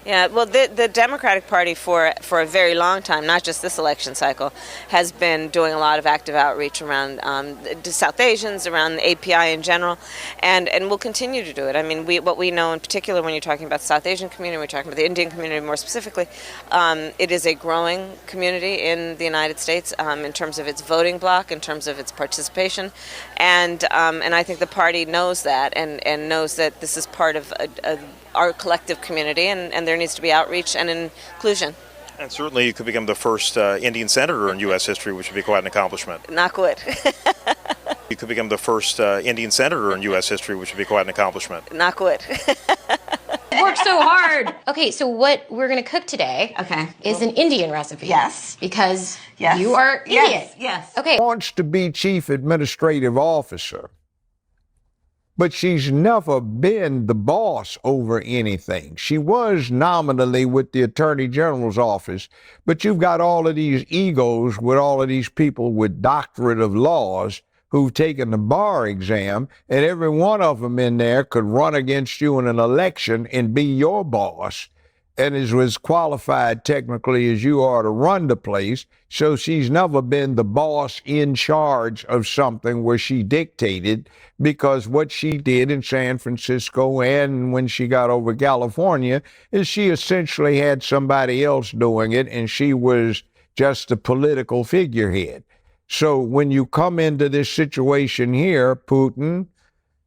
Yeah, well, the Democratic Party for a very long time, not just this election cycle, has been doing a lot of active outreach around the South Asians, around the API in general, and will continue to do it. I mean, what we know in particular when you're talking about the South Asian community, we're talking about the Indian community more specifically, it is a growing community in the United States in terms of its voting bloc, in terms of its participation, and I think the party knows that and knows that this is part of our collective community, and there needs to be outreach and inclusion. And certainly you could become the first Indian senator in U.S. history, which would be quite an accomplishment. Knock wood. You could become the first Indian senator in U.S. history, which would be quite an accomplishment. Knock wood. Worked so hard. Okay, so what we're going to cook today is an Indian recipe. Yes. Because you are Indian. Yes. Okay. Wants to be chief administrative officer, but she's never been the boss over anything. She was nominally with the Attorney General's office, but you've got all of these egos with all of these people with doctorate of laws who've taken the bar exam, and every one of them in there could run against you in an election and be your boss, and is as qualified technically as you are to run the place. So she's never been the boss in charge of something where she dictated, because what she did in San Francisco and when she got over California is she essentially had somebody else doing it, and she was just a political figurehead. So when you come into this situation here, Putin,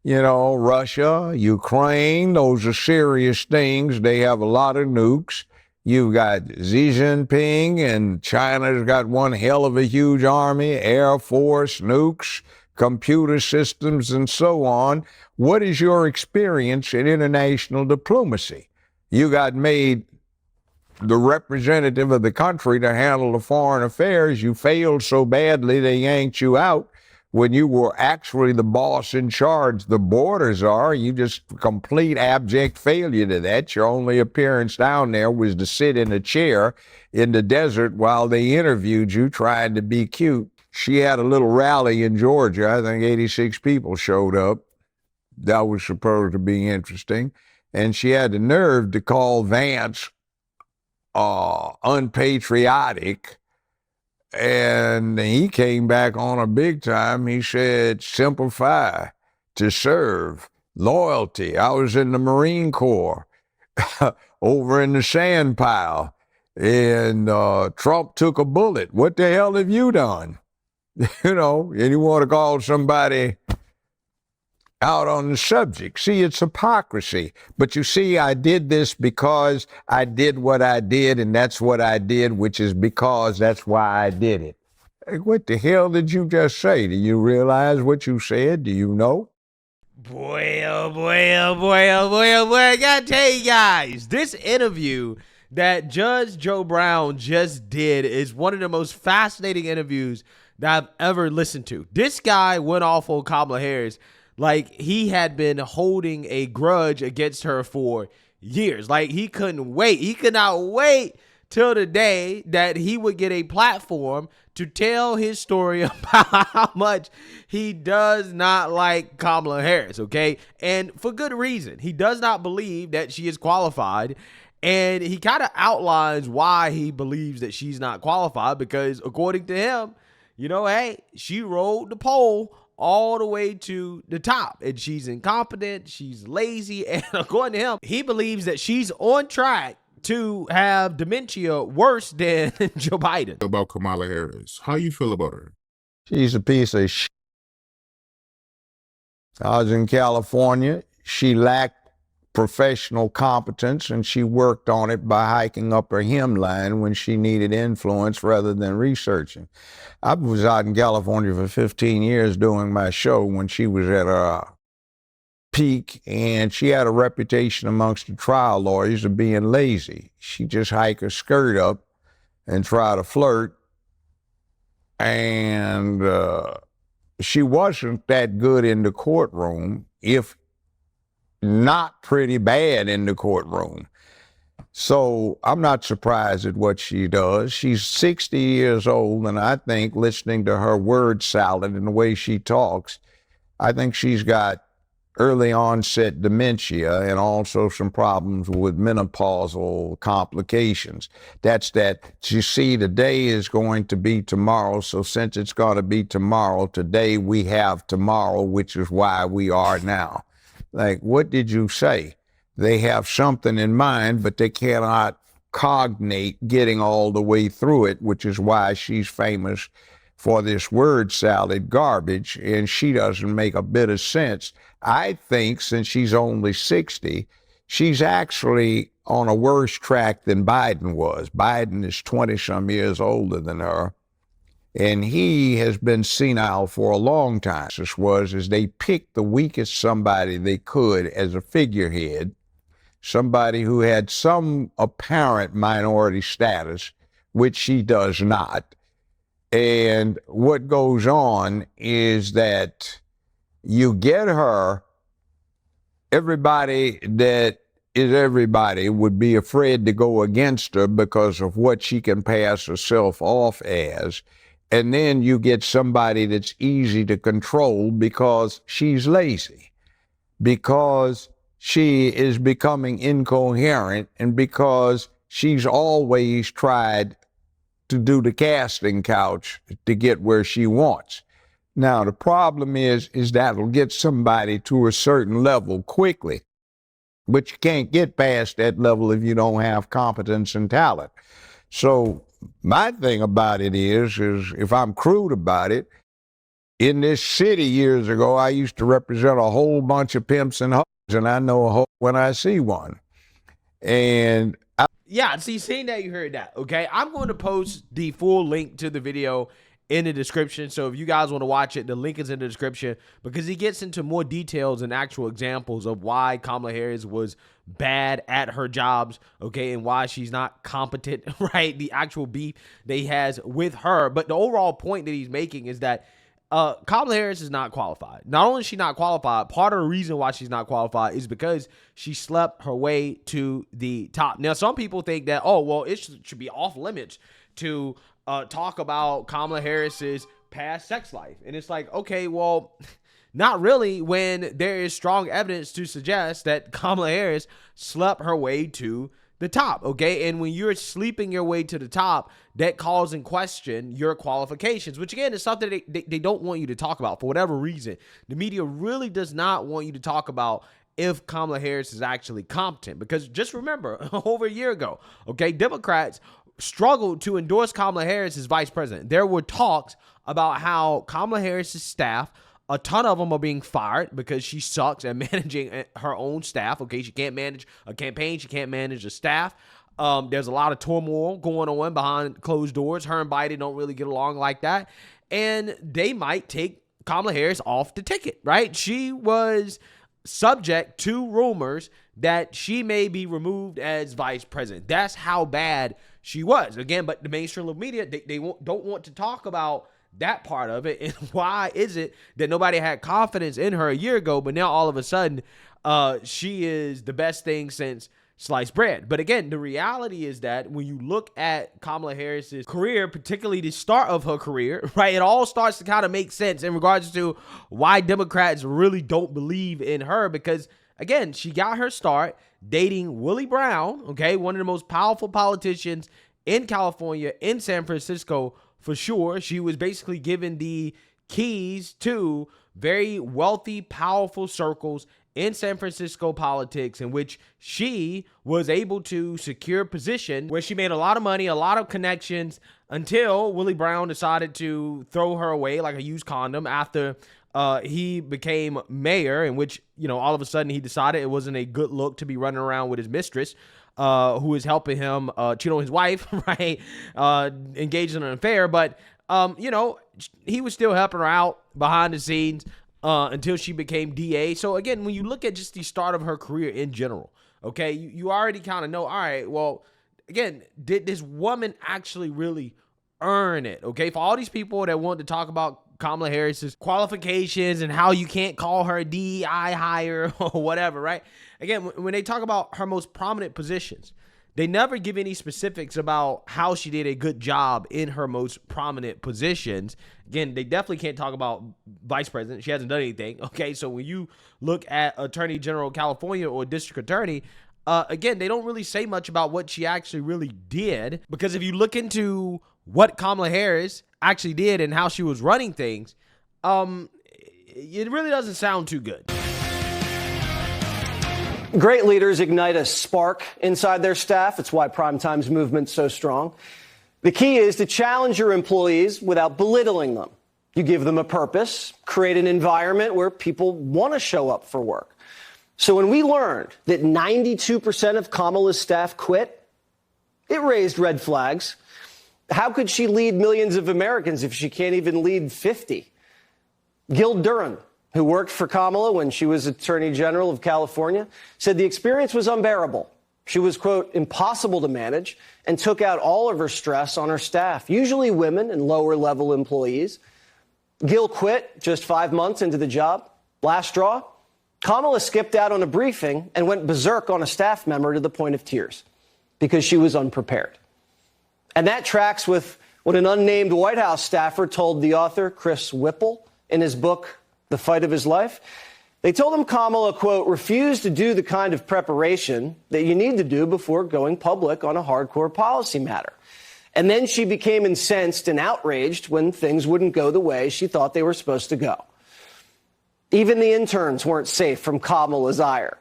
Russia, Ukraine, those are serious things. They have a lot of nukes. You've got Xi Jinping, and China's got one hell of a huge army, air force, nukes, computer systems, and so on. What is your experience in international diplomacy? You got made the representative of the country to handle the foreign affairs. You failed so badly they yanked you out when you were actually the boss in charge. The borders are. You just complete abject failure to that. Your only appearance down there was to sit in a chair in the desert while they interviewed you trying to be cute. She had a little rally in Georgia. I think 86 people showed up. That was supposed to be interesting. And she had the nerve to call Vance unpatriotic. And he came back on a big time. He said, simplify, to serve, loyalty. I was in the Marine Corps over in the sand pile, and Trump took a bullet. What the hell have you done? And you want to call somebody out on the subject. See, it's hypocrisy. But you see, I did this because I did what I did, and that's what I did, which is because that's why I did it. Hey, what the hell did you just say? Do you realize what you said? Do you know? Boy, oh boy, oh boy, oh boy, oh boy. I gotta tell you guys, this interview that Judge Joe Brown just did is one of the most fascinating interviews that I've ever listened to. This guy went off on Kamala Harris like he had been holding a grudge against her for years. Like he couldn't wait. He could not wait till the day that he would get a platform to tell his story about how much he does not like Kamala Harris, okay? And for good reason. He does not believe that she is qualified, and he kind of outlines why he believes that she's not qualified, because according to him, hey, she rode the pole all the way to the top, and she's incompetent, she's lazy, and according to him, he believes that she's on track to have dementia worse than Joe Biden. About Kamala Harris, how you feel about her? She's a piece of shit. I was in California. She lacked professional competence, and she worked on it by hiking up her hemline when she needed influence rather than researching. I was out in California for 15 years doing my show when she was at her peak, and she had a reputation amongst the trial lawyers of being lazy. She just hike her skirt up and try to flirt, and she wasn't that good in the courtroom, if not pretty bad in the courtroom. So I'm not surprised at what she does. She's 60 years old, and I think listening to her word salad and the way she talks, I think she's got early onset dementia and also some problems with menopausal complications. That's that, you see, today is going to be tomorrow. So since it's going to be tomorrow, today we have tomorrow, which is why we are now. Like, what did you say? They have something in mind, but they cannot cognate getting all the way through it, which is why she's famous for this word salad garbage, and she doesn't make a bit of sense. I think since she's only 60, she's actually on a worse track than Biden was. Biden is 20-some years older than her, and he has been senile for a long time. This was as they picked the weakest somebody they could as a figurehead, somebody who had some apparent minority status, which she does not. And what goes on is that you get her, everybody that is everybody would be afraid to go against her because of what she can pass herself off as. And then you get somebody that's easy to control because she's lazy, because she is becoming incoherent, and because she's always tried to do the casting couch to get where she wants. Now, the problem is that'll get somebody to a certain level quickly, but you can't get past that level if you don't have competence and talent. So my thing about it is if I'm crude about it, in this city years ago, I used to represent a whole bunch of pimps and hoes, and I know a hoe when I see one. And yeah, see, seeing that, you heard that, okay? I'm going to post the full link to the video in the description, so if you guys want to watch it, the link is in the description, because he gets into more details and actual examples of why Kamala Harris was bad at her jobs, okay, and why she's not competent, right? The actual beef that he has with her. But the overall point that he's making is that Kamala Harris is not qualified. Not only is she not qualified, part of the reason why she's not qualified is because she slept her way to the top. Now, some people think that, oh, well, it should be off limits to talk about Kamala Harris's past sex life. And it's like, okay, well, not really, when there is strong evidence to suggest that Kamala Harris slept her way to the top, okay? And when you're sleeping your way to the top, that calls in question your qualifications, which again is something they don't want you to talk about for whatever reason. The media really does not want you to talk about if Kamala Harris is actually competent, because just remember, over a year ago, okay, Democrats struggled to endorse Kamala Harris as vice president. There were talks about how Kamala Harris's staff, a ton of them are being fired because she sucks at managing her own staff. Okay, she can't manage a campaign. She can't manage a staff. There's a lot of turmoil going on behind closed doors. Her and Biden don't really get along like that. And they might take Kamala Harris off the ticket, right? She was subject to rumors that she may be removed as vice president. That's how bad she was. Again, but the mainstream media, they don't want to talk about that part of it. And why is it that nobody had confidence in her a year ago, but now all of a sudden she is the best thing since sliced bread? But again, the reality is that when you look at Kamala Harris's career, particularly the start of her career, right, it all starts to kind of make sense in regards to why Democrats really don't believe in her. Because again, she got her start dating Willie Brown, okay, one of the most powerful politicians in California, in San Francisco, for sure. She was basically given the keys to very wealthy, powerful circles in San Francisco politics, in which she was able to secure position where she made a lot of money, a lot of connections, until Willie Brown decided to throw her away like a used condom after he became mayor, in which, you know, all of a sudden he decided it wasn't a good look to be running around with his mistress, who is helping him cheat on his wife, right? Engaged in an affair. But, you know, he was still helping her out behind the scenes until she became DA. So, again, when you look at just the start of her career in general, okay, you already kind of know, all right, well, again, did this woman actually really earn it? Okay, for all these people that want to talk about Kamala Harris's qualifications and how you can't call her a DEI hire or whatever, right? Again, when they talk about her most prominent positions, they never give any specifics about how she did a good job in her most prominent positions. Again, they definitely can't talk about vice president. She hasn't done anything. Okay, so when you look at Attorney General of California or District Attorney, again, they don't really say much about what she actually really did, because if you look into what Kamala Harris actually did and how she was running things, it really doesn't sound too good. Great leaders ignite a spark inside their staff. It's why Primetime's movement's so strong. The key is to challenge your employees without belittling them. You give them a purpose, create an environment where people want to show up for work. So when we learned that 92% of Kamala's staff quit, it raised red flags. How could she lead millions of Americans if she can't even lead 50? Gil Duran, who worked for Kamala when she was Attorney General of California, said the experience was unbearable. She was, quote, impossible to manage and took out all of her stress on her staff, usually women and lower-level employees. Gil quit just 5 months into the job. Last straw, Kamala skipped out on a briefing and went berserk on a staff member to the point of tears because she was unprepared. And that tracks with what an unnamed White House staffer told the author, Chris Whipple, in his book, The Fight of His Life. They told him Kamala, quote, refused to do the kind of preparation that you need to do before going public on a hardcore policy matter. And then she became incensed and outraged when things wouldn't go the way she thought they were supposed to go. Even the interns weren't safe from Kamala's ire.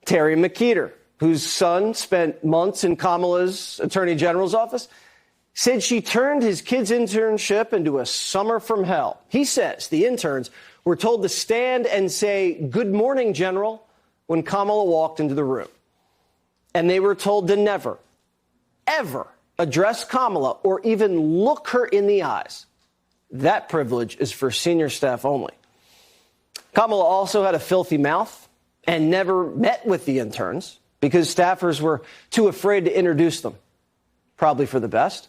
Terry McKeeter, whose son spent months in Kamala's Attorney General's office, said she turned his kid's internship into a summer from hell. He says the interns were told to stand and say, "Good morning, General," when Kamala walked into the room. And they were told to never, ever address Kamala or even look her in the eyes. That privilege is for senior staff only. Kamala also had a filthy mouth and never met with the interns because staffers were too afraid to introduce them. Probably for the best.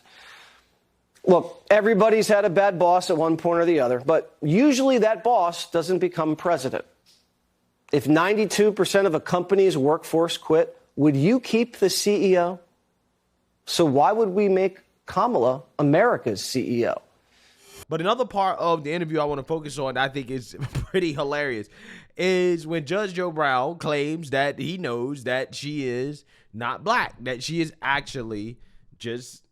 Look, everybody's had a bad boss at one point or the other, but usually that boss doesn't become president. If 92% of a company's workforce quit, would you keep the CEO? So why would we make Kamala America's CEO? But another part of the interview I want to focus on, I think is pretty hilarious, is when Judge Joe Brown claims that he knows that she is not black, that she is actually just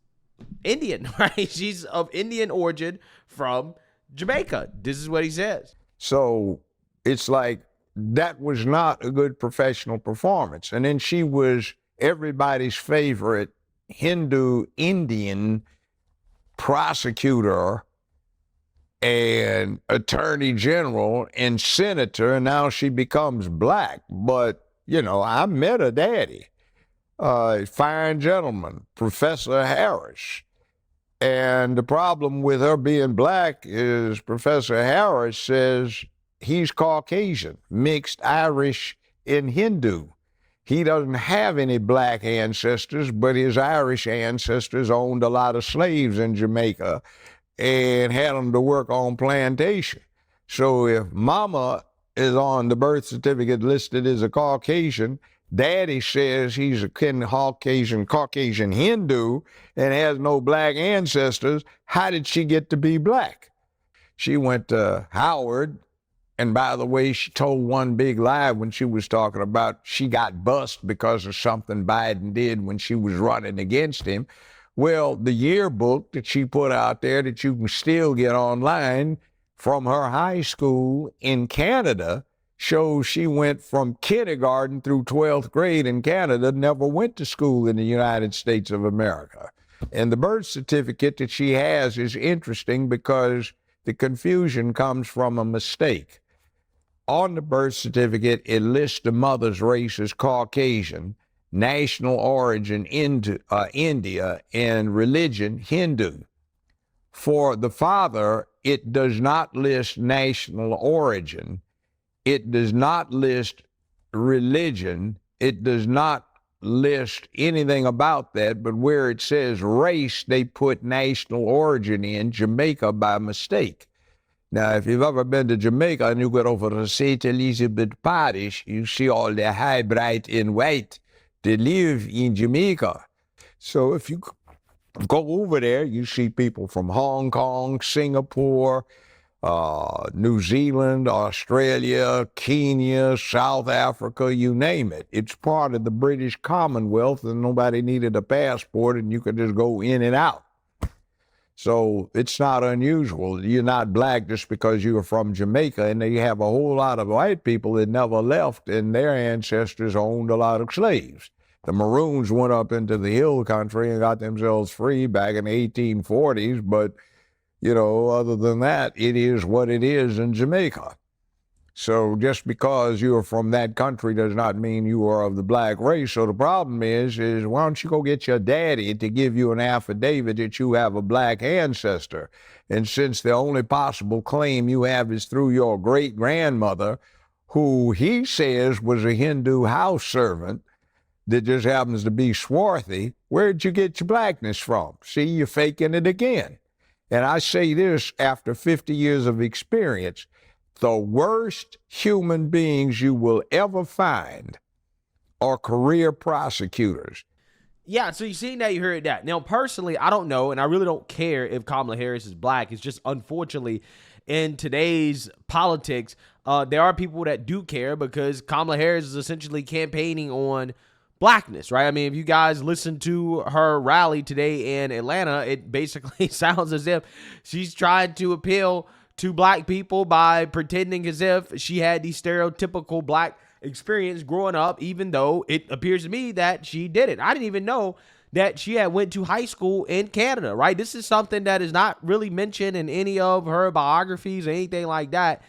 Indian, right? She's of Indian origin from Jamaica. This is what he says. So it's like that was not a good professional performance. And then she was everybody's favorite Hindu Indian prosecutor and attorney general and senator, and now she becomes black. But, you know, I met her daddy, fine gentleman, Professor Harris. And the problem with her being black is Professor Harris says he's Caucasian, mixed Irish and Hindu. He doesn't have any black ancestors, but his Irish ancestors owned a lot of slaves in Jamaica and had them to work on plantation. So if mama is on the birth certificate listed as a Caucasian, daddy says he's a Caucasian Hindu and has no black ancestors, how did she get to be black? She went to Howard, and by the way, she told one big lie when she was talking about she got bust because of something Biden did when she was running against him. Well, the yearbook that she put out there that you can still get online from her high school in Canada shows she went from kindergarten through 12th grade in Canada, never went to school in the United States of America. And the birth certificate that she has is interesting because the confusion comes from a mistake. On the birth certificate, it lists the mother's race as Caucasian, national origin India, and religion Hindu. For the father, it does not list national origin. It does not list religion. It does not list anything about that, but where it says race, they put national origin in Jamaica by mistake. Now, if you've ever been to Jamaica and you go over to St. Elizabeth Parish, you see all the high, bright, and white that live in Jamaica. So if you go over there, you see people from Hong Kong, Singapore, New Zealand, Australia, Kenya, South Africa, you name it. It's part of the British Commonwealth, and nobody needed a passport, and you could just go in and out. So it's not unusual. You're not black just because you're from Jamaica, and you have a whole lot of white people that never left, and their ancestors owned a lot of slaves. The Maroons went up into the hill country and got themselves free back in the 1840s, but, you know, other than that, it is what it is in Jamaica. So just because you're from that country does not mean you are of the black race. So the problem is why don't you go get your daddy to give you an affidavit that you have a black ancestor? And since the only possible claim you have is through your great-grandmother, who he says was a Hindu house servant, that just happens to be swarthy, where'd you get your blackness from? See, you're faking it again. And I say this after 50 years of experience, the worst human beings you will ever find are career prosecutors. Yeah, so you see that, you heard that. Now, personally, I don't know, and I really don't care if Kamala Harris is black. It's just, unfortunately, in today's politics, there are people that do care because Kamala Harris is essentially campaigning on blackness, right? I mean, if you guys listen to her rally today in Atlanta, it basically sounds as if she's trying to appeal to black people by pretending as if she had the stereotypical black experience growing up, even though it appears to me that she didn't. I didn't even know that she had went to high school in Canada, right? This is something that is not really mentioned in any of her biographies or anything like that.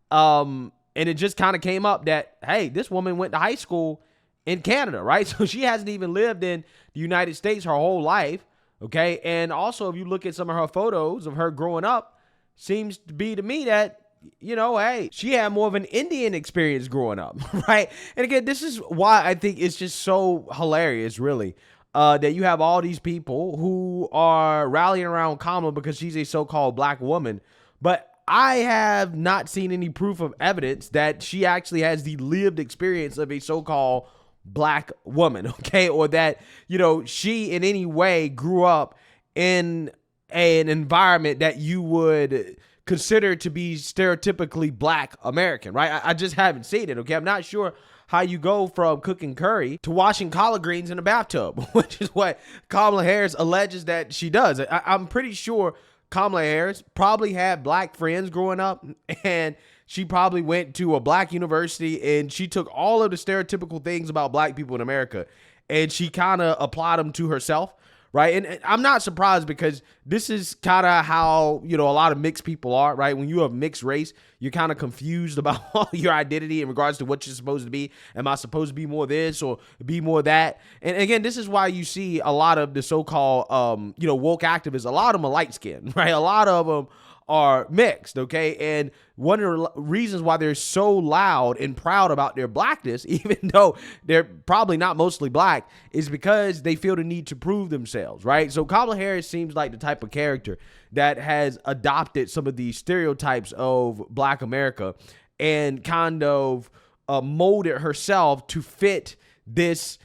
And it just kind of came up that, hey, this woman went to high school in Canada, right? So she hasn't even lived in the United States her whole life, okay? And also, if you look at some of her photos of her growing up, seems to be to me that, you know, hey, she had more of an Indian experience growing up, right? And again, this is why I think it's just so hilarious, really, that you have all these people who are rallying around Kamala because she's a so-called black woman, but I have not seen any proof of evidence that she actually has the lived experience of a so-called black woman, okay? Or that, you know, she in any way grew up in an environment that you would consider to be stereotypically black American, right? I just haven't seen it, okay? I'm not sure how you go from cooking curry to washing collard greens in a bathtub, which is what Kamala Harris alleges that she does. I'm pretty sure Kamala Harris probably had black friends growing up, and she probably went to a black university, and she took all of the stereotypical things about black people in America, and she kind of applied them to herself, right? And I'm not surprised because this is kind of how, you know, a lot of mixed people are, right? When you have mixed race, you're kind of confused about your identity in regards to what you're supposed to be. Am I supposed to be more this or be more that? And again, this is why you see a lot of the so-called, you know, woke activists. A lot of them are light skinned, right? A lot of them are mixed, okay? And one of the reasons why they're so loud and proud about their blackness, even though they're probably not mostly black, is because they feel the need to prove themselves, right? So Kamala Harris seems like the type of character that has adopted some of these stereotypes of black America and kind of molded herself to fit this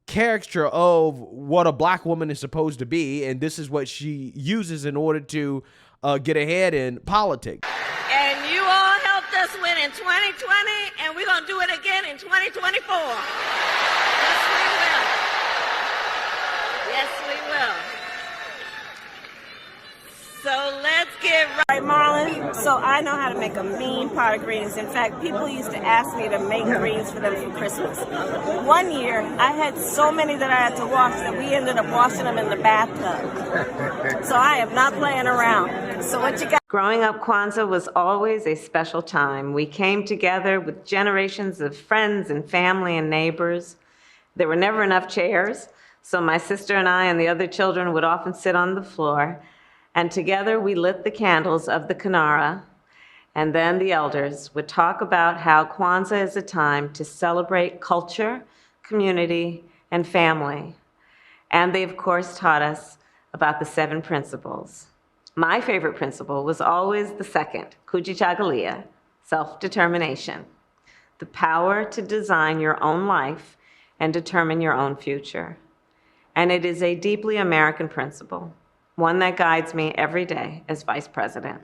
caricature of what a black woman is supposed to be, and this is what she uses in order to get ahead in politics. And you all helped us win in 2020, and we're going to do it again in 2024. Yes, we will. Yes, we will. So let's get right, Marlon. So I know how to make a mean pot of greens. In fact, people used to ask me to make greens for them for Christmas. One year, I had so many that I had to wash that we ended up washing them in the bathtub. So I am not playing around. So what you got? Growing up, Kwanzaa was always a special time. We came together with generations of friends and family and neighbors. There were never enough chairs, so my sister and I and the other children would often sit on the floor. And together we lit the candles of the Kinara, and then the elders would talk about how Kwanzaa is a time to celebrate culture, community, and family. And they, of course, taught us about the 7 principles. My favorite principle was always the second, Kujichagulia, self-determination, the power to design your own life and determine your own future. And it is a deeply American principle, one that guides me every day as vice president.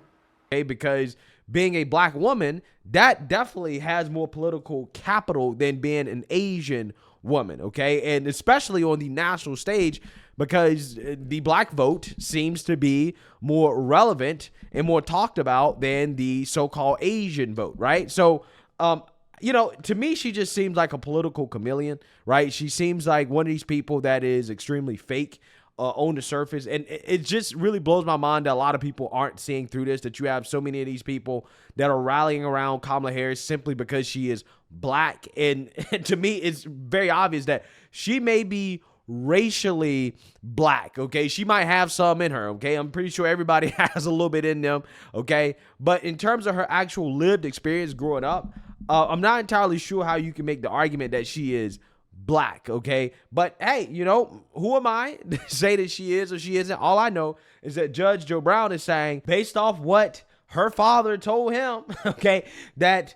Okay, because being a black woman, that definitely has more political capital than being an Asian woman, okay? And especially on the national stage, because the black vote seems to be more relevant and more talked about than the so-called Asian vote, right? So, you know, to me, she just seems like a political chameleon, right? She seems like one of these people that is extremely fake on the surface. And it just really blows my mind that a lot of people aren't seeing through this, that you have so many of these people that are rallying around Kamala Harris simply because she is black. And to me, it's very obvious that she may be racially black, okay? She might have some in her, okay? I'm pretty sure everybody has a little bit in them, okay? But in terms of her actual lived experience growing up, I'm not entirely sure how you can make the argument that she is black, okay? But hey, you know, who am I to say that she is or she isn't? All I know is that Judge Joe Brown is saying, based off what her father told him, okay, that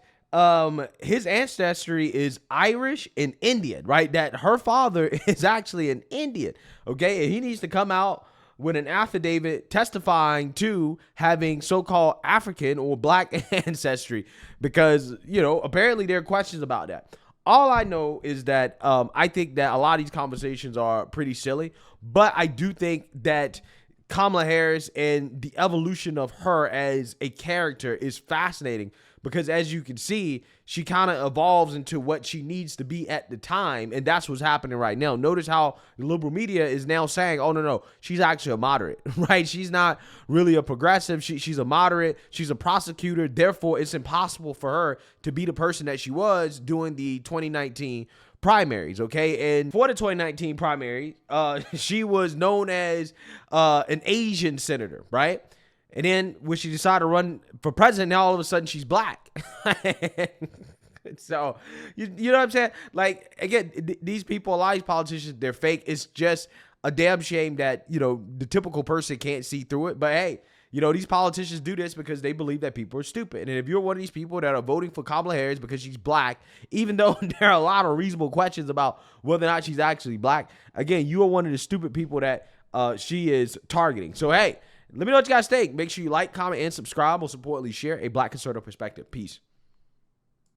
his ancestry is Irish and Indian, right? That her father is actually an Indian, okay? And he needs to come out with an affidavit testifying to having so-called African or black ancestry, because, you know, apparently there are questions about that. All I know is that I think that a lot of these conversations are pretty silly, but I do think that Kamala Harris and the evolution of her as a character is fascinating, because as you can see, she kind of evolves into what she needs to be at the time, and that's what's happening right now. Notice how the liberal media is now saying, oh, no, she's actually a moderate, right? She's not really a progressive. She's a moderate. She's a prosecutor. Therefore, it's impossible for her to be the person that she was during the 2019 primaries, okay? And for the 2019 primary, she was known as an Asian senator, right? And then when she decided to run for president, now all of a sudden she's black. So, you know what I'm saying? Like, again, these people, a lot of these politicians, they're fake. It's just a damn shame that, you know, the typical person can't see through it. But hey, you know, these politicians do this because they believe that people are stupid. And if you're one of these people that are voting for Kamala Harris because she's black, even though there are a lot of reasonable questions about whether or not she's actually black, again, you are one of the stupid people that she is targeting. So, hey, let me know what you guys think. Make sure you like, comment, and subscribe. Most importantly, share a black conservative perspective. Peace.